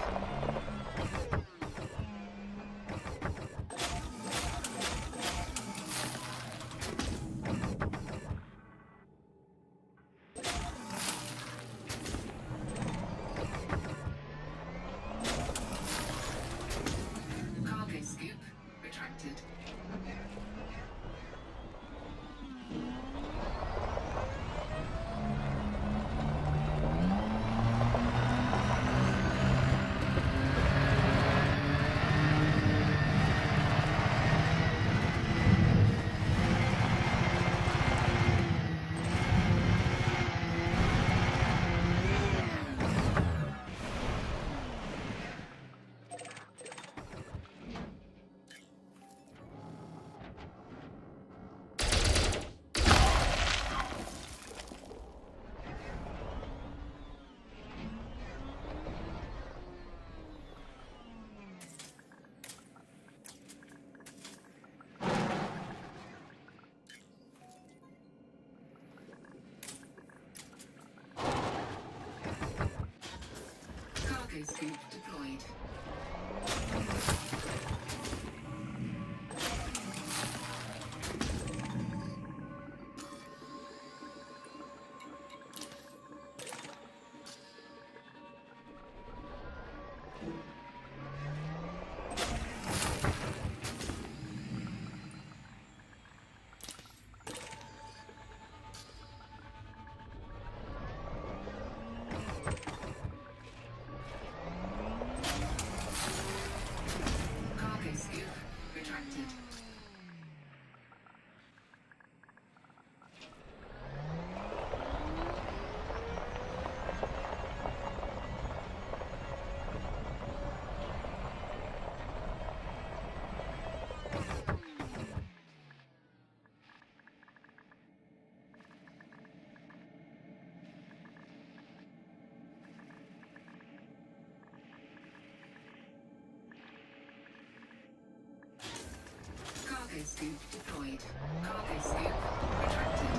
Cargo scoop retracted. Cargo scoop deployed. Cargo scoop retracted. Cargo scoop deployed. Cargo scoop retracted.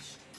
finished.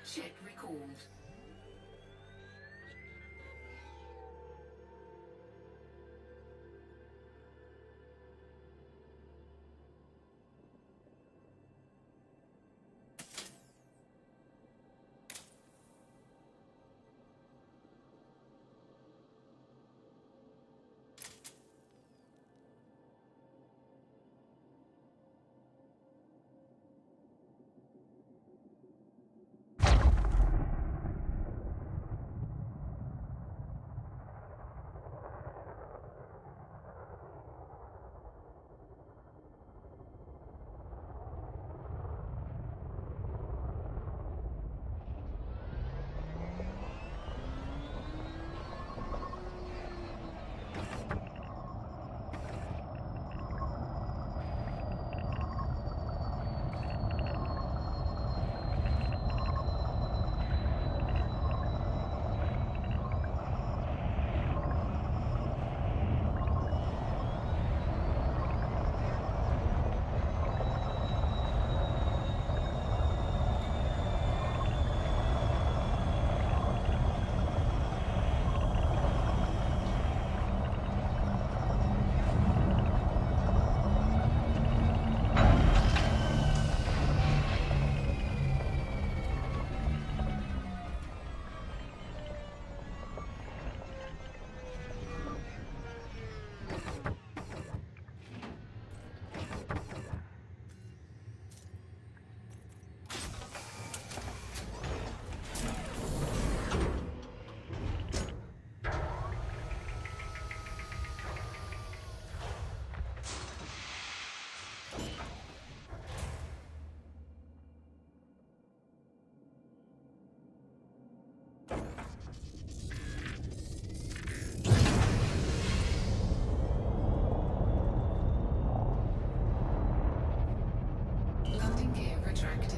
Check recalled. Landing gear retracted.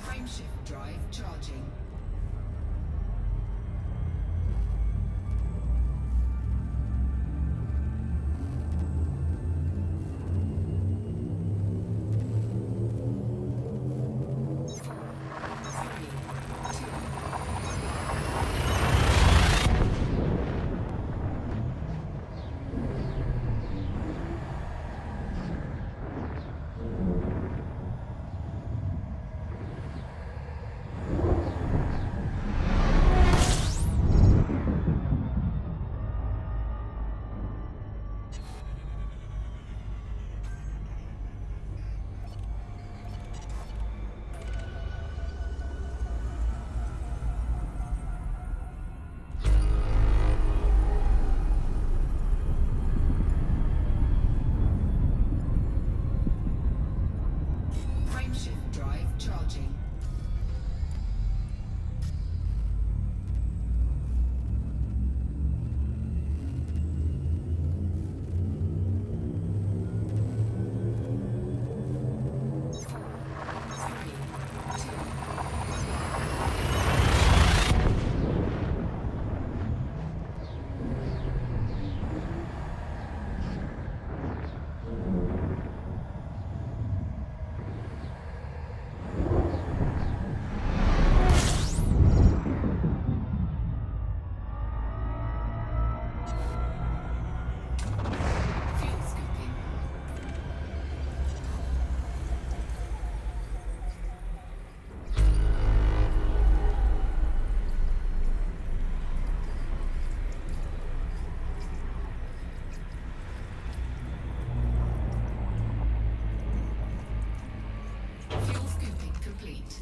Frameshift drive charging. Frameshift drive charging. Fuel scooping. Fuel scooping complete.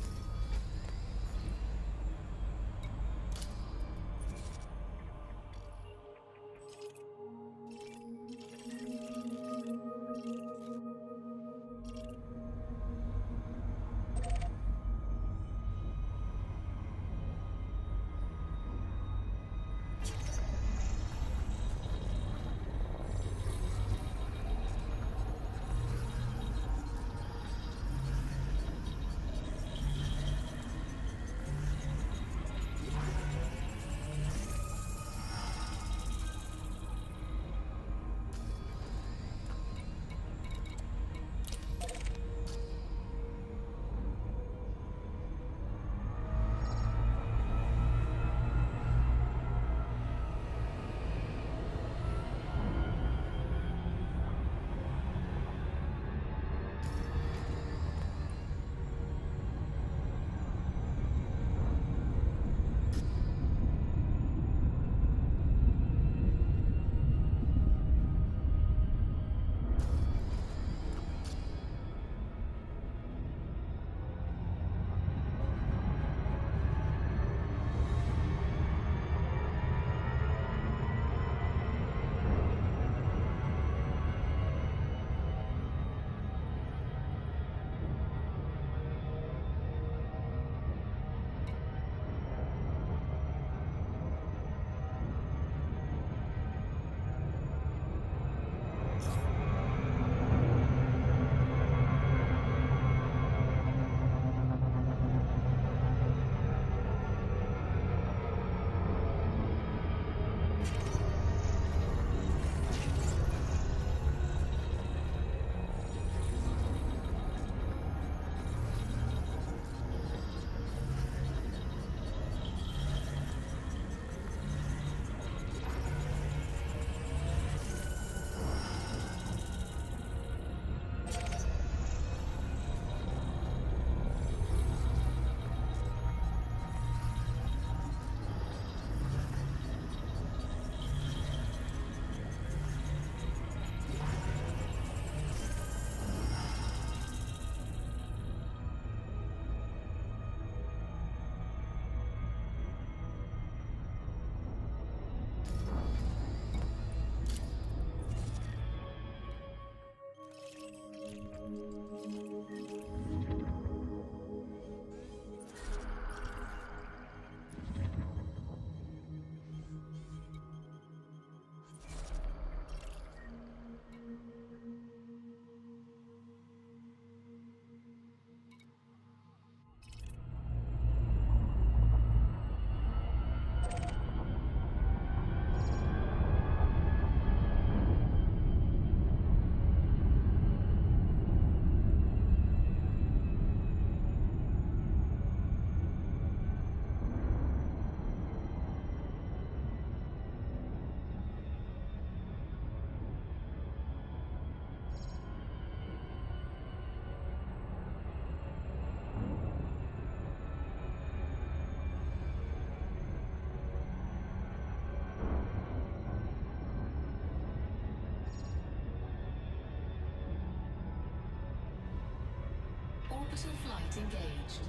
Orbital flight engaged.